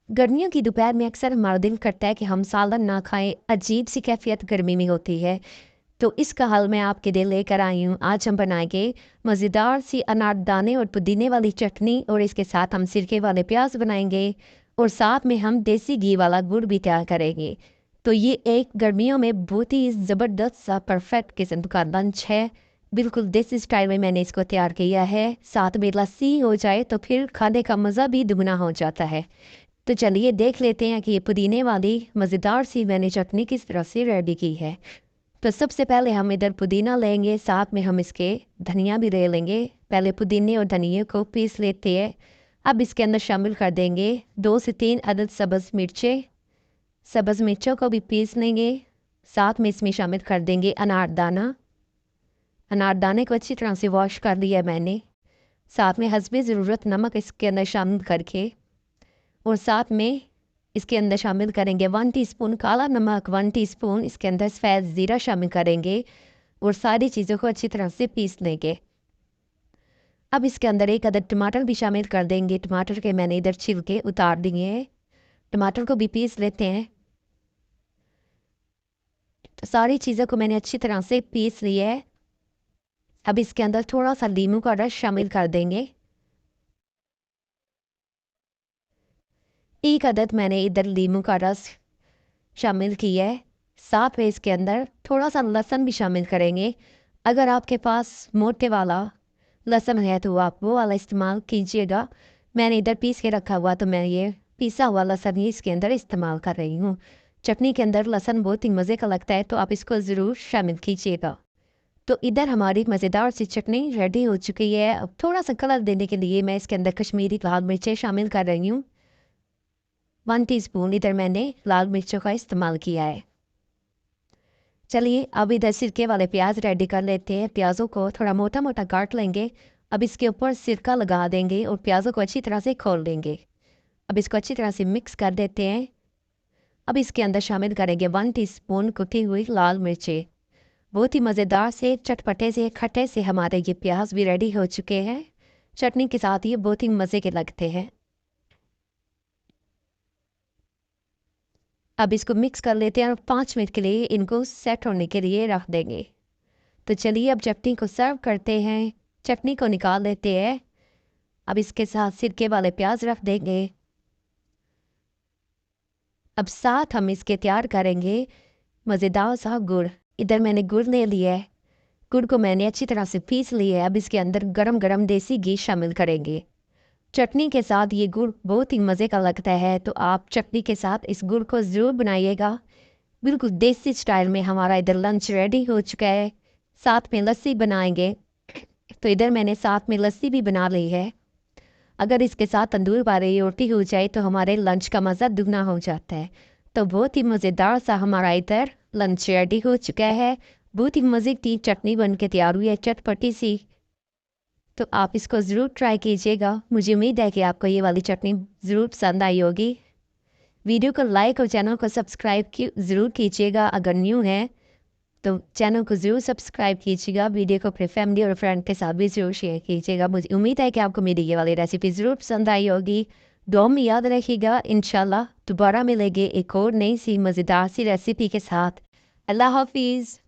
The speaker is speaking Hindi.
गर्मियों की दोपहर में अक्सर हमारा दिल करता है कि हम सालन ना खाएं। अजीब सी कैफियत गर्मी में होती है। तो इसका हल मैं आपके लिए लेकर आई हूँ। आज हम बनाएंगे मज़ेदार सी अनारदाने और पुदीने वाली चटनी, और इसके साथ हम सिरके वाले प्याज बनाएंगे, और साथ में हम देसी घी वाला गुड़ भी तैयार करेंगे। तो ये एक गर्मियों में बहुत ही ज़बरदस्त सा परफेक्ट किस्म का लंच है। बिल्कुल देसी स्टाइल में मैंने इसको तैयार किया है। साथ में लस्सी हो जाए तो फिर खाने का मज़ा भी दुगना हो जाता है। तो चलिए देख लेते हैं कि ये पुदीने वाली मज़ेदार सी मैंने चटनी किस तरह से रेडी की है। तो सबसे पहले हम इधर पुदीना लेंगे, साथ में हम इसके धनिया भी ले लेंगे। पहले पुदीने और धनिया को पीस लेते हैं। अब इसके अंदर शामिल कर देंगे 2 से 3 अदद सब्ज़ मिर्चें। सब्ज़ मिर्चों को भी पीस लेंगे। साथ में इसमें शामिल कर देंगे अनारदाना। अनारदाने को अच्छी तरह से वॉश कर लिया मैंने। साथ में हस्बे ज़रूरत नमक इसके अंदर शामिल करके, और साथ में इसके अंदर शामिल करेंगे 1 टीस्पून काला नमक, 1 टीस्पून इसके अंदर सफ़ेद ज़ीरा शामिल करेंगे, और सारी चीज़ों को अच्छी तरह से पीस लेंगे। अब इसके अंदर 1 अदद टमाटर भी शामिल कर देंगे। टमाटर के मैंने इधर छिलके उतार दिए हैं। टमाटर को भी पीस लेते हैं। तो सारी चीज़ों को मैंने अच्छी तरह से पीस लिया है। अब इसके अंदर थोड़ा सा नींबू का रस शामिल कर देंगे। 1 अदद मैंने इधर नींबू का रस शामिल किया है। साथ में इसके अंदर थोड़ा सा लहसुन भी शामिल करेंगे। अगर आपके पास मोटे वाला लहसुन है तो आप वो वाला इस्तेमाल कीजिएगा। मैंने इधर पीस के रखा हुआ, तो मैं ये पिसा हुआ लहसुन ही इसके अंदर इस्तेमाल कर रही हूँ। चटनी के अंदर लहसुन बहुत ही मज़े का लगता है, तो आप इसको ज़रूर शामिल कीजिएगा। तो इधर हमारी मज़ेदार सी चटनी रेडी हो चुकी है। अब थोड़ा सा कलर देने के लिए मैं इसके अंदर कश्मीरी लाल मिर्चें शामिल कर रही हूँ। 1 टीस्पून इधर मैंने लाल मिर्चों का इस्तेमाल किया है। चलिए अब इधर सिरके वाले प्याज रेडी कर लेते हैं। प्याज़ों को थोड़ा मोटा मोटा काट लेंगे। अब इसके ऊपर सिरका लगा देंगे और प्याज़ों को अच्छी तरह से खोल देंगे। अब इसको अच्छी तरह से मिक्स कर देते हैं। अब इसके अंदर शामिल करेंगे 1 टीस्पून कुटी हुई लाल मिर्चें। बहुत ही मज़ेदार से चटपटे से खट्टे से हमारे ये प्याज भी रेडी हो चुके हैं। चटनी के साथ ये बहुत ही मज़े के लगते हैं। अब इसको मिक्स कर लेते हैं और 5 मिनट के लिए इनको सेट होने के लिए रख देंगे। तो चलिए अब चटनी को सर्व करते हैं। चटनी को निकाल लेते हैं। अब इसके साथ सिरके वाले प्याज रख देंगे। अब साथ हम इसके तैयार करेंगे मज़ेदार सा गुड़। इधर मैंने गुड़ ले लिया है। गुड़ को मैंने अच्छी तरह से पीस लिया है। अब इसके अंदर गरम गरम देसी घी शामिल करेंगे। चटनी के साथ ये गुड़ बहुत ही मज़े का लगता है, तो आप चटनी के साथ इस गुड़ को ज़रूर बनाइएगा। बिल्कुल देसी स्टाइल में हमारा इधर लंच रेडी हो चुका है। साथ में लस्सी बनाएंगे। तो इधर मैंने साथ में लस्सी भी बना ली है। अगर इसके साथ तंदूर वाली रोटी हो जाए तो हमारे लंच का मज़ा दुगना हो जाता है। तो बहुत ही मज़ेदार सा हमारा इधर लंच रेडी हो चुका है। बहुत ही मज़े की चटनी बन के तैयार हुई है, चटपटी सी। तो आप इसको ज़रूर ट्राई कीजिएगा। मुझे उम्मीद है कि आपको ये वाली चटनी ज़रूर पसंद आई होगी। वीडियो को लाइक और चैनल को सब्सक्राइब ज़रूर कीजिएगा। अगर न्यू है तो चैनल को ज़रूर सब्सक्राइब कीजिएगा। वीडियो को अपने फैमिली और फ्रेंड के साथ भी ज़रूर शेयर कीजिएगा। मुझे उम्मीद है कि आपको मेरी ये वाली रेसिपी ज़रूर पसंद आई होगी। दुआ में याद रखिएगा। इंशाल्लाह दोबारा मिलेंगे एक और नई सी मज़ेदार सी रेसिपी के साथ। अल्लाह हाफिज़।